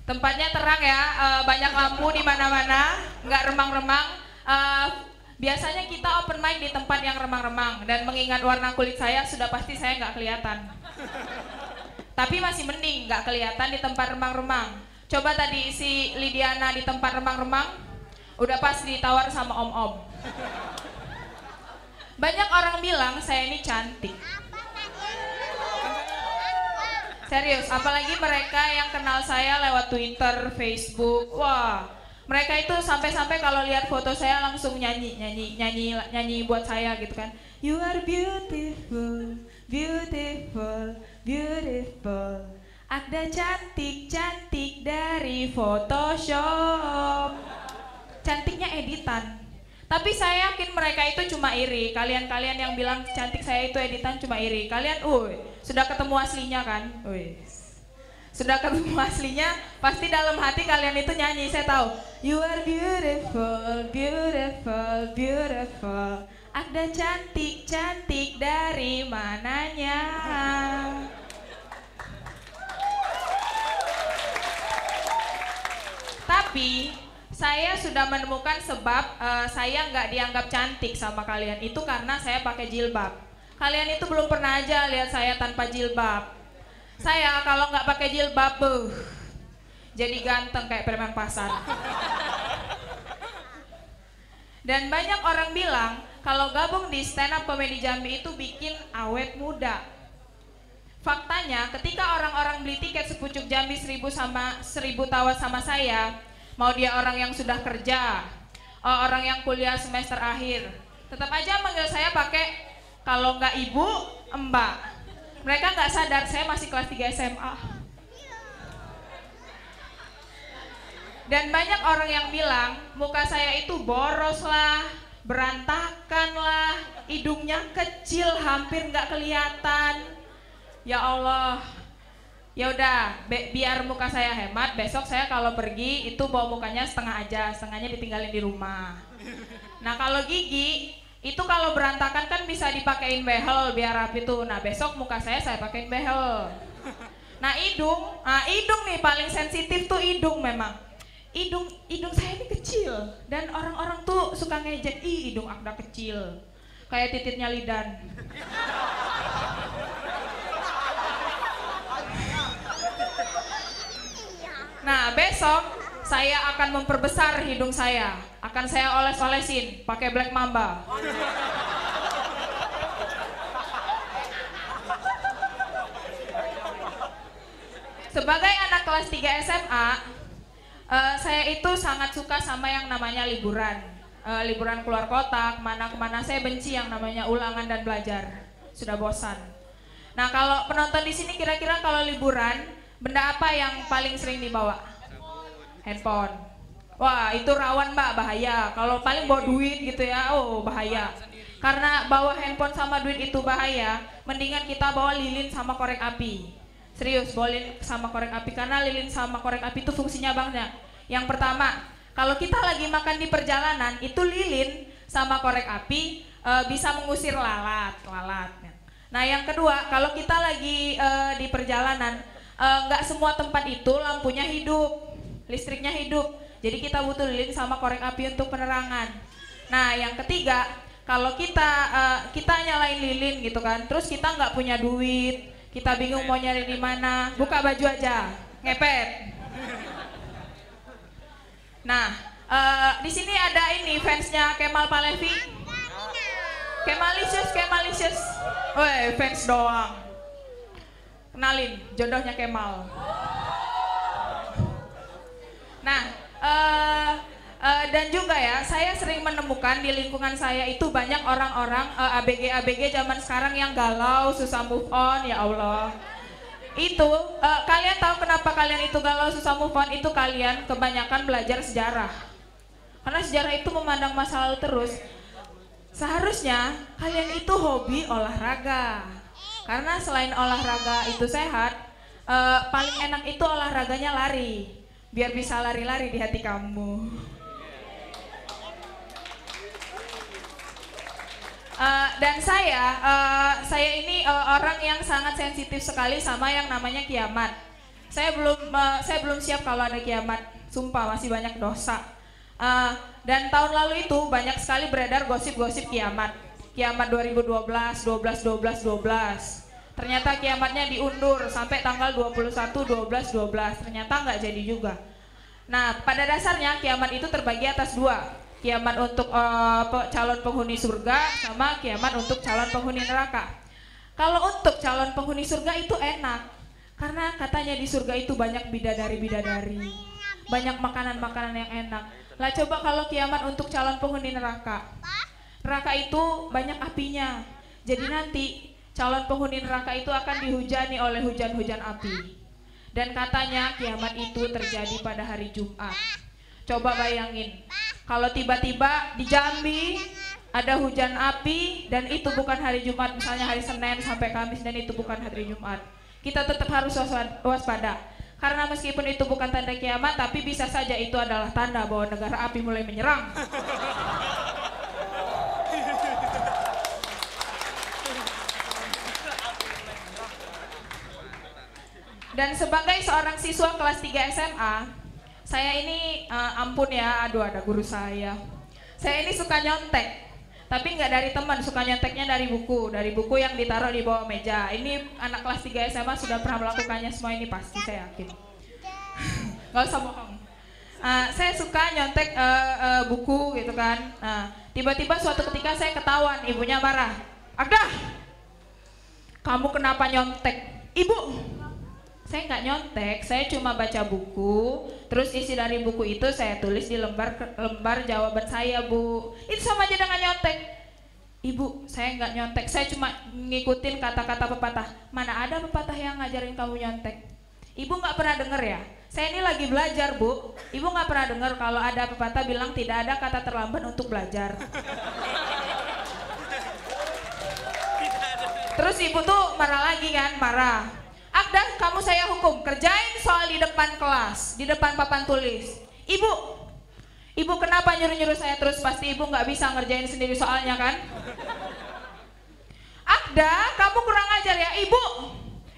Tempatnya terang ya, banyak lampu di mana-mana, nggak remang-remang. Biasanya kita open mic di tempat yang remang-remang, dan mengingat warna kulit saya sudah pasti saya nggak kelihatan. Tapi masih mending nggak kelihatan di tempat remang-remang. Coba tadi si Lidiana di tempat remang-remang, udah pas ditawar sama om-om. Banyak orang bilang saya ini cantik. Serius, apalagi mereka yang kenal saya lewat Twitter, Facebook. Wah, mereka itu sampai-sampai kalau lihat foto saya langsung nyanyi buat saya gitu kan. You are beautiful, beautiful, beautiful. Ada cantik dari Photoshop. Cantiknya editan. Tapi saya yakin mereka itu cuma iri. Kalian-kalian yang bilang cantik saya itu editan cuma iri. Kalian, sudah ketemu aslinya kan? Sudah ketemu aslinya, pasti dalam hati kalian itu nyanyi, saya tahu. You are beautiful, beautiful, beautiful. Ada cantik dari mananya. Tapi saya sudah menemukan sebab saya nggak dianggap cantik sama kalian. Itu karena saya pakai jilbab. Kalian itu belum pernah aja lihat saya tanpa jilbab. Saya kalau nggak pakai jilbab, jadi ganteng kayak preman pasar. Dan banyak orang bilang kalau gabung di stand up comedy Jambi itu bikin awet muda. Faktanya ketika orang-orang beli tiket sepucuk Jambi 1000 tawa sama saya, mau dia orang yang sudah kerja, orang yang kuliah semester akhir, tetap aja manggil saya pakai kalau nggak ibu, mbak. Mereka nggak sadar saya masih kelas 3 SMA. Dan banyak orang yang bilang muka saya itu boros lah, berantakan lah, hidungnya kecil, hampir nggak kelihatan. Ya Allah, ya udah, biar muka saya hemat, besok saya kalau pergi itu bawa mukanya setengah aja, setengahnya ditinggalin di rumah. Nah kalau gigi, itu kalau berantakan kan bisa dipakein behel biar rapi tuh. Nah besok muka saya pakein behel. Nah hidung nih paling sensitif tuh hidung memang. Hidung saya ini kecil dan orang-orang tuh suka ngejek, ih hidung Akda kecil, kayak titiknya Lidan. Nah besok saya akan memperbesar hidung saya, akan saya oles-olesin pakai Black Mamba. Sebagai anak kelas 3 SMA, saya itu sangat suka sama yang namanya liburan. Liburan keluar kota, kemana-kemana. Saya benci yang namanya ulangan dan belajar, sudah bosan. Nah kalau penonton di sini kira-kira kalau liburan, benda apa yang paling sering dibawa? Handphone. Wah itu rawan mbak, bahaya. Kalau paling bawa duit gitu ya, bahaya. Karena bawa handphone sama duit itu bahaya, mendingan kita bawa lilin sama korek api. Serius, bawa lilin sama korek api, karena lilin sama korek api itu fungsinya banyak. Yang pertama, kalau kita lagi makan di perjalanan, itu lilin sama korek api bisa mengusir lalat. Nah yang kedua, kalau kita lagi di perjalanan, nggak semua tempat itu lampunya hidup, listriknya hidup, jadi kita butuh lilin sama korek api untuk penerangan. Nah yang ketiga, kalau kita nyalain lilin gitu kan, terus kita nggak punya duit, kita bingung mau nyari di mana, buka baju aja, ngepet. Nah di sini ada ini fansnya Kemal Palevi, Kemalicious, fans doang. Kenalin, jodohnya Kemal. Nah, dan juga ya, saya sering menemukan di lingkungan saya itu banyak orang-orang ABG zaman sekarang yang galau, susah move on, ya Allah. Itu, kalian tahu kenapa kalian itu galau, susah move on? Itu kalian kebanyakan belajar sejarah. Karena sejarah itu memandang masa lalu terus. Seharusnya kalian itu hobi olahraga. Karena selain olahraga itu sehat, paling enak itu olahraganya lari. Biar bisa lari-lari di hati kamu. Dan saya ini orang yang sangat sensitif sekali sama yang namanya kiamat. Saya belum siap kalau ada kiamat. Sumpah masih banyak dosa. Dan tahun lalu itu banyak sekali beredar gosip-gosip kiamat. Kiamat 2012, 12. Ternyata kiamatnya diundur sampai tanggal 21/12/12. Ternyata nggak jadi juga. Nah, pada dasarnya kiamat itu terbagi atas dua. Kiamat untuk calon penghuni surga sama kiamat untuk calon penghuni neraka. Kalau untuk calon penghuni surga itu enak. Karena katanya di surga itu banyak bidadari-bidadari. Banyak makanan-makanan yang enak. Lah coba kalau kiamat untuk calon penghuni neraka. Neraka itu banyak apinya. Jadi nanti calon penghuni neraka itu akan dihujani oleh hujan-hujan api. Dan katanya kiamat itu terjadi pada hari Jumat. Coba bayangin, kalau tiba-tiba di Jambi ada hujan api dan itu bukan hari Jumat, misalnya hari Senin sampai Kamis dan itu bukan hari Jumat. Kita tetap harus waspada. Karena meskipun itu bukan tanda kiamat, tapi bisa saja itu adalah tanda bahwa negara api mulai menyerang. Dan sebagai seorang siswa kelas 3 SMA, saya ini ampun ya, aduh ada guru saya. Saya ini suka nyontek, tapi nggak dari teman, suka nyonteknya dari buku yang ditaruh di bawah meja. Ini anak kelas 3 SMA sudah pernah melakukannya semua ini pasti, saya yakin. Gak usah bohong. Saya suka nyontek buku gitu kan. Tiba-tiba suatu ketika saya ketahuan, ibunya marah. Agda, kamu kenapa nyontek? Ibu, saya nggak nyontek, saya cuma baca buku, terus isi dari buku itu saya tulis di lembar jawaban saya, Bu. Itu sama aja dengan nyontek. Ibu, saya nggak nyontek, saya cuma ngikutin kata-kata pepatah. Mana ada pepatah yang ngajarin kamu nyontek? Ibu nggak pernah denger ya? Saya ini lagi belajar, Bu. Ibu nggak pernah denger kalau ada pepatah bilang tidak ada kata terlambat untuk belajar. Terus ibu tuh marah lagi kan, marah. Agda, kamu saya hukum, kerjain soal di depan kelas, di depan papan tulis. Ibu kenapa nyuruh-nyuruh saya terus? Pasti ibu nggak bisa ngerjain sendiri soalnya kan? Agda, kamu kurang ajar ya.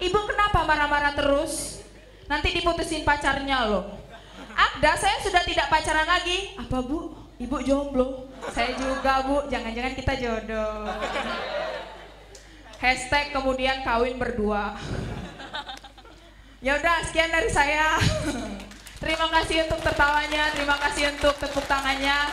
Ibu kenapa marah-marah terus? Nanti diputusin pacarnya loh. Agda, saya sudah tidak pacaran lagi. Apa Bu? Ibu jomblo. Saya juga Bu, jangan-jangan kita jodoh. Hashtag kemudian kawin berdua. Ya udah, sekian dari saya. Terima kasih untuk tertawanya, terima kasih untuk tepuk tangannya.